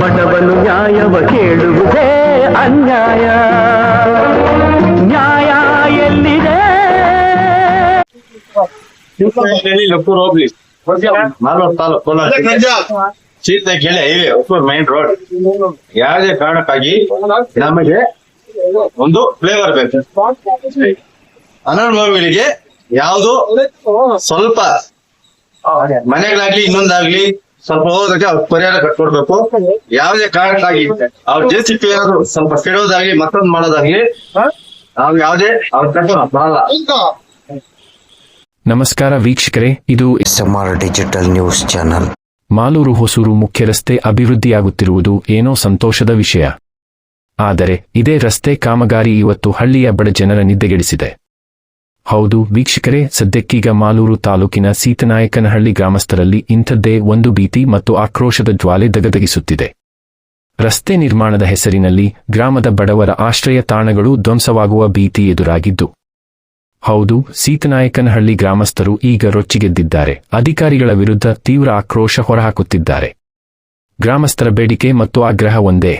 ಬಡವನು ನ್ಯಾಯವ ಕೇಳುವುದೇ ಅನ್ಯಾಯ. ನ್ಯಾಯ ಎಲ್ಲಿದೆ? ಲಕ್ಕೂರು ಹೋಗ್ಲಿ ಮಾಲೂರು ತಾಲೂಕು ಕೋಲಾರ ಸೀತೆ ಕೇಳಿ ಹೈವೇ ಉಪ್ಪೂರು ಮೈನ್ ರೋಡ್. ಯಾವುದೇ ಕಾರಣಕ್ಕಾಗಿ ನಮಗೆ ಒಂದು ಫ್ಲೇವರ್ ಬೇಕು. ಅನನುಭವಿಗಳಿಗೆ ಯಾವುದು ಸ್ವಲ್ಪ ಮನೆಗಳಾಗ್ಲಿ ಇನ್ನೊಂದಾಗ್ಲಿ ಸ್ವಲ್ಪ ಹೋಗೋದಕ್ಕೆ ಅವ್ರ ಪರಿಹಾರ ಕಟ್ಕೊಡ್ಬೇಕು. ಯಾವುದೇ ಕಾರಣಕ್ಕಾಗಿ ಅವ್ರ ಜೆಸಿಪಿ ಏನಾದ್ರು ಸ್ವಲ್ಪ ಕೆಡೋದಾಗ್ಲಿ ಮತ್ತೊಂದು ಮಾಡೋದಾಗ್ಲಿ ನಾವು ಯಾವುದೇ ಅವ್ರ ಕಟ್ಟ ಬರಲ್ಲ. ನಮಸ್ಕಾರ ವೀಕ್ಷಕರೇ, ಇದು SMR digital news channel. Malur Hosur ಮುಖ್ಯ ರಸ್ತೆ ಅಭಿವೃದ್ಧಿಯಾಗುತ್ತಿರುವುದು ಏನೋ ಸಂತೋಷದ ವಿಷಯ. ಆದರೆ ಇದೇ ರಸ್ತೆ ಕಾಮಗಾರಿ ಇವತ್ತು ಹಳ್ಳಿಯ ಬಡ ಜನರ ನಿದ್ದೆಗೆಡಿಸಿದೆ. ಹೌದು ವೀಕ್ಷಕರೇ, ಸದ್ಯಕ್ಕೀಗ ಮಾಲೂರು ತಾಲೂಕಿನ ಸೀತನಾಯಕನಹಳ್ಳಿ ಗ್ರಾಮಸ್ಥರಲ್ಲಿ ಇಂಥದ್ದೇ ಒಂದು ಭೀತಿ ಮತ್ತು ಆಕ್ರೋಶದ ಜ್ವಾಲೆ ದಗದಗಿಸುತ್ತಿದೆ. ರಸ್ತೆ ನಿರ್ಮಾಣದ ಹೆಸರಿನಲ್ಲಿ ಗ್ರಾಮದ ಬಡವರ ಆಶ್ರಯ ತಾಣಗಳು ಧ್ವಂಸವಾಗುವ ಭೀತಿ ಎದುರಾಗಿದ್ದು, ಹೌದು, ಸೀತನಾಯಕನಹಳ್ಳಿ ಗ್ರಾಮಸ್ಥರು ಈಗ ರೊಚ್ಚಿಗೆದ್ದಿದ್ದಾರೆ. ಅಧಿಕಾರಿಗಳ ವಿರುದ್ಧ ತೀವ್ರ ಆಕ್ರೋಶ ಹೊರಹಾಕುತ್ತಿದ್ದಾರೆ. ಗ್ರಾಮಸ್ಥರ ಬೇಡಿಕೆ ಮತ್ತು ಆಗ್ರಹ ಒಂದೇ: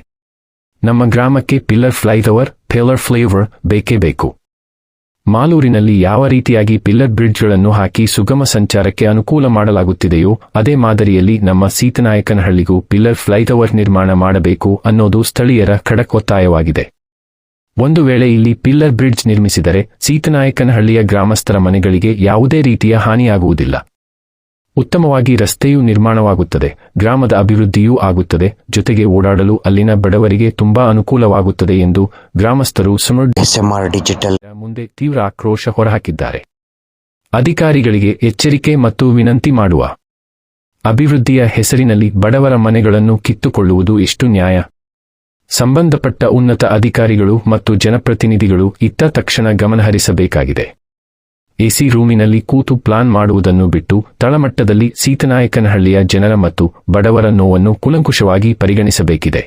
ನಮ್ಮ ಗ್ರಾಮಕ್ಕೆ ಪಿಲ್ಲರ್ ಫ್ಲೈಓವರ್ ಬೇಕೇ ಬೇಕು. ಮಾಲೂರಿನಲ್ಲಿ ಯಾವ ರೀತಿಯಾಗಿ ಪಿಲ್ಲರ್ ಬ್ರಿಡ್ಜ್ಗಳನ್ನು ಹಾಕಿ ಸುಗಮ ಸಂಚಾರಕ್ಕೆ ಅನುಕೂಲ ಮಾಡಲಾಗುತ್ತಿದೆಯೋ ಅದೇ ಮಾದರಿಯಲ್ಲಿ ನಮ್ಮ ಸೀತನಾಯಕನಹಳ್ಳಿಗೂ ಪಿಲ್ಲರ್ ಫ್ಲೈಓವರ್ ನಿರ್ಮಾಣ ಮಾಡಬೇಕು ಅನ್ನೋದು ಸ್ಥಳೀಯರ ಖಡಕ್ ಒತ್ತಾಯವಾಗಿದೆ. ಒಂದು ವೇಳೆ ಇಲ್ಲಿ ಪಿಲ್ಲರ್ ಬ್ರಿಡ್ಜ್ ನಿರ್ಮಿಸಿದರೆ ಸೀತನಾಯಕನಹಳ್ಳಿಯ ಗ್ರಾಮಸ್ಥರ ಮನೆಗಳಿಗೆ ಯಾವುದೇ ರೀತಿಯ ಹಾನಿಯಾಗುವುದಿಲ್ಲ. ಉತ್ತಮವಾಗಿ ರಸ್ತೆಯೂ ನಿರ್ಮಾಣವಾಗುತ್ತದೆ, ಗ್ರಾಮದ ಅಭಿವೃದ್ಧಿಯೂ ಆಗುತ್ತದೆ, ಜೊತೆಗೆ ಓಡಾಡಲು ಅಲ್ಲಿನ ಬಡವರಿಗೆ ತುಂಬಾ ಅನುಕೂಲವಾಗುತ್ತದೆ ಎಂದು ಗ್ರಾಮಸ್ಥರು SMR ಡಿಜಿಟಲ್ ಮುಂದೆ ತೀವ್ರ ಆಕ್ರೋಶ ಹೊರಹಾಕಿದ್ದಾರೆ. ಅಧಿಕಾರಿಗಳಿಗೆ ಎಚ್ಚರಿಕೆ ಮತ್ತು ವಿನಂತಿ ಮಾಡುವ: ಅಭಿವೃದ್ಧಿಯ ಹೆಸರಿನಲ್ಲಿ ಬಡವರ ಮನೆಗಳನ್ನು ಕಿತ್ತುಕೊಳ್ಳುವುದು ಎಷ್ಟು ನ್ಯಾಯ? ಸಂಬಂಧಪಟ್ಟ ಉನ್ನತ ಅಧಿಕಾರಿಗಳು ಮತ್ತು ಜನಪ್ರತಿನಿಧಿಗಳು ಇತ್ತ ತಕ್ಷಣ ಗಮನಹರಿಸಬೇಕಾಗಿದೆ. ಎಸಿ ರೂಮಿನಲ್ಲಿ ಕೂತು ಪ್ಲಾನ್ ಮಾಡುವುದನ್ನು ಬಿಟ್ಟು ತಳಮಟ್ಟದಲ್ಲಿ ಸೀತನಾಯಕನಹಳ್ಳಿಯ ಜನರ ಮತ್ತು ಬಡವರ ನೋವನ್ನು ಕೂಲಂಕುಷವಾಗಿ ಪರಿಗಣಿಸಬೇಕಿದೆ.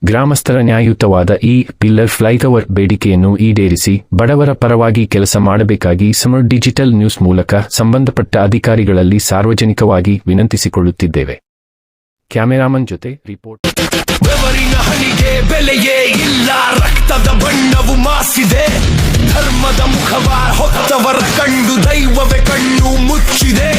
ಗ್ರಾಮಸ್ಥರ ನ್ಯಾಯಯುತವಾದ ಈ ಪಿಲ್ಲರ್ ಫ್ಲೈಓವರ್ ಬೇಡಿಕೆಯನ್ನು ಈಡೇರಿಸಿ ಬಡವರ ಪರವಾಗಿ ಕೆಲಸ ಮಾಡಬೇಕಾಗಿ SMR ಡಿಜಿಟಲ್ ನ್ಯೂಸ್ ಮೂಲಕ ಸಂಬಂಧಪಟ್ಟ ಅಧಿಕಾರಿಗಳಲ್ಲಿ ಸಾರ್ವಜನಿಕವಾಗಿ ವಿನಂತಿಸಿಕೊಳ್ಳುತ್ತಿದ್ದೇವೆ. ಕ್ಯಾಮೆರಾಮನ್ ಜೊತೆ ರಿಪೋರ್ಟ್. ಬೆವರಿನ ಹನಿಗೆ ಬೆಲೆಯೇ ಇಲ್ಲ, ರಕ್ತದ ಬಣ್ಣವು ಮಾಸಿದೆ, ಧರ್ಮದ ಮುಖವ ಹೊತ್ತವರ ಕಂಡು ದೈವವೇ ಕಣ್ಣು ಮುಚ್ಚಿದೆ.